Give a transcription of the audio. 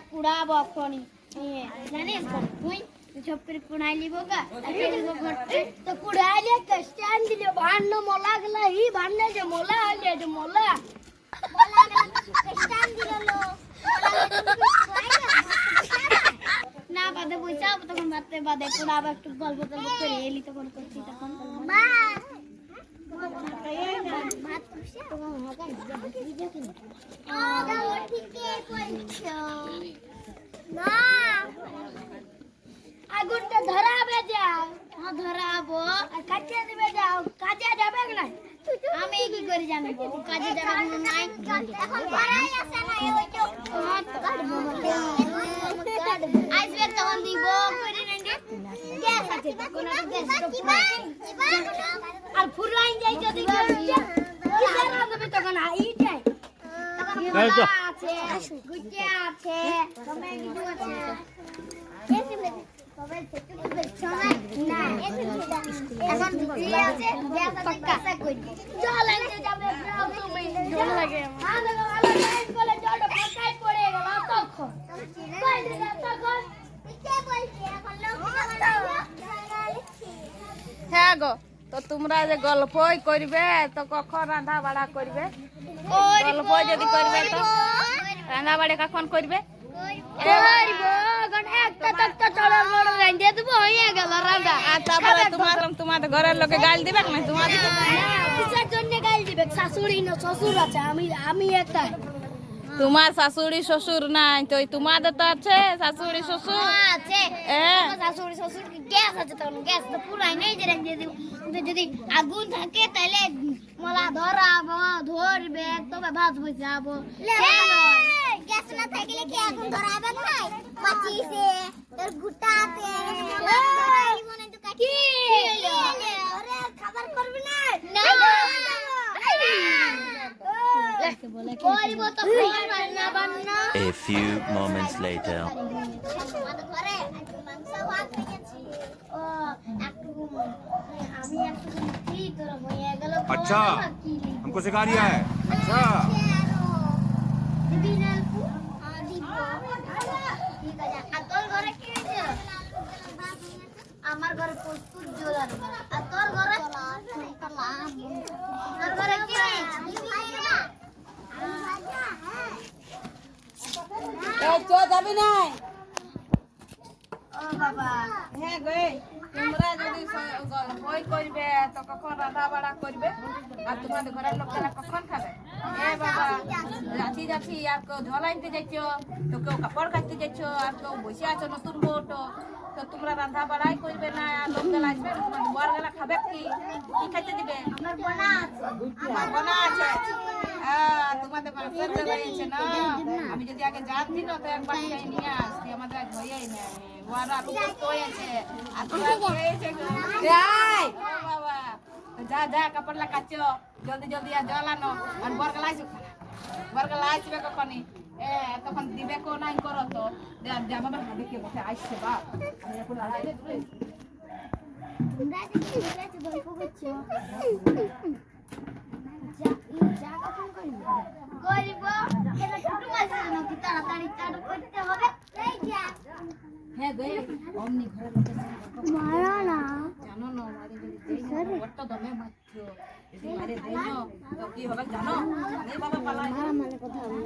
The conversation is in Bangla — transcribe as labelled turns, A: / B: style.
A: কুড়া বখনি জানিস তুই ছপরে কুড়াইলি বগা তো কুড়াইলে স্ট্যান্ড দিলে ভান্ন মোলা গলা হি ভান্নে যে মোলা হইলে যে মোলা স্ট্যান্ড দিলো না বাদে পয়সা তখন বাদে বাদে কুড়া আবার একটু গল্প টল্প করে এলি তখন করছি তখন মা ভাত পুষে তখন হাগা দেখি ঠিকই কইছো না আগুনটা ধরাবে যাও হ্যাঁ ধরাবো আর কাজে দেবে যাও কাজে যাবে না আমি কি করে জানবো কাজে যাবে না নাই এখন ধরাই আছে না এই তো হাত কাটবো আইসবে তখন দিব করে নেন গ্যাস আছে কোন গ্যাস আর ফুরাই যাই যদি কি জানা দেবে তখন আইটাই তখন আছে গুজে আছে সময় কিছু আছে এখন বিক্রি আছে কাঁচা কই জল আনতে যাবে জল লাগে বলে জলটা ফাঁকাই পড়ে গেল তখন কই দিলা তখন কে বলছি এখন
B: হ্যাঁ গো তো তোমরা যে গল্পই করবে তো কখন রান্না বাড়া করবে গল্প যদি করবে তো রান্না বাড়া কখন করবে তোমাদের ঘরের লোকে গাল দিবে না তোমার শাশুড়ি শ্বশুর নাই তো তোমাদের তো আছে শাশুড়ি শ্বশুর
A: আছে শাশুড়ি শ্বশুর গ্যাস আছে তখন গ্যাস তো পুরাই নেই যে রেখে দিব যদি আগুন থাকে তাহলে মোলা ধরাবো ধরবে তবে ভাত বসাবো গ্যাস না থাকলে কি আগুন ধরাবে না মাচিছে তোর গুটাতে ধরাই মনে তো কাটি আরে খাবার করবি না না
C: A few moments later.
D: अच्छा हमको सिखा रिया है अच्छा
A: আমার ঘরে প্রস্তুত জোলার আর তোর ঘরে তোর ঘরে কি
B: যাবি নাই
A: ও বাবা
B: হ্যাঁ গো তোমরা যদি গল্পই করবে তো কখন রান্না বাড়া করবে আর তোমাদের ঘরের লোকেরা কখন খাবে হ্যাঁ বাবা যাচ্ছি যাচ্ছি আর কেউ ঝোল আনতে যাচ্ছ তো কেউ কাপড় কাটতে যাচ্ছ আর কেউ বসে আছো নতুন বউটো তো তোমরা রান্না বাড়াই করবে না আর লোকগুলা আসবে তোমাদের বরগুলা খাবে কি কি খাইতে দিবে
A: আমার বোনা আছে
B: আমার বোনা আছে তোমাদের মাছের হয়েছে না আমি যদি আগে জানতি না তো একবার নিয়ে আসছি আমাদের আজ হয়েই না ওরা উপস্থিত হয়েছে আর তোমরা হয়েছে বাবা যা যা কাপড় লাগাচ্ছ জলদি জলদি আর জল আনো আর বরগুলা আসবে কখনই তখন দিবে কো নাই করো তো জামা ভাবে কে বসে আসছে বা আমি এখন আড়াইলে দূরে
A: তোমরা কি বুঝাতে গল্প করছো যা কখন করব এটা ছোট মাছ না কি তাড়াতাড়ি চালু করতে হবে এই যা
B: হ্যাঁ গো অমনি ঘরে লোকে
A: মারা না
B: জানো না মারি যদি দেই বট্ট দমে মারছো যদি মারে দেই না তো কি হবে জানো এই বাবা পালাই
A: মানে কথা আমি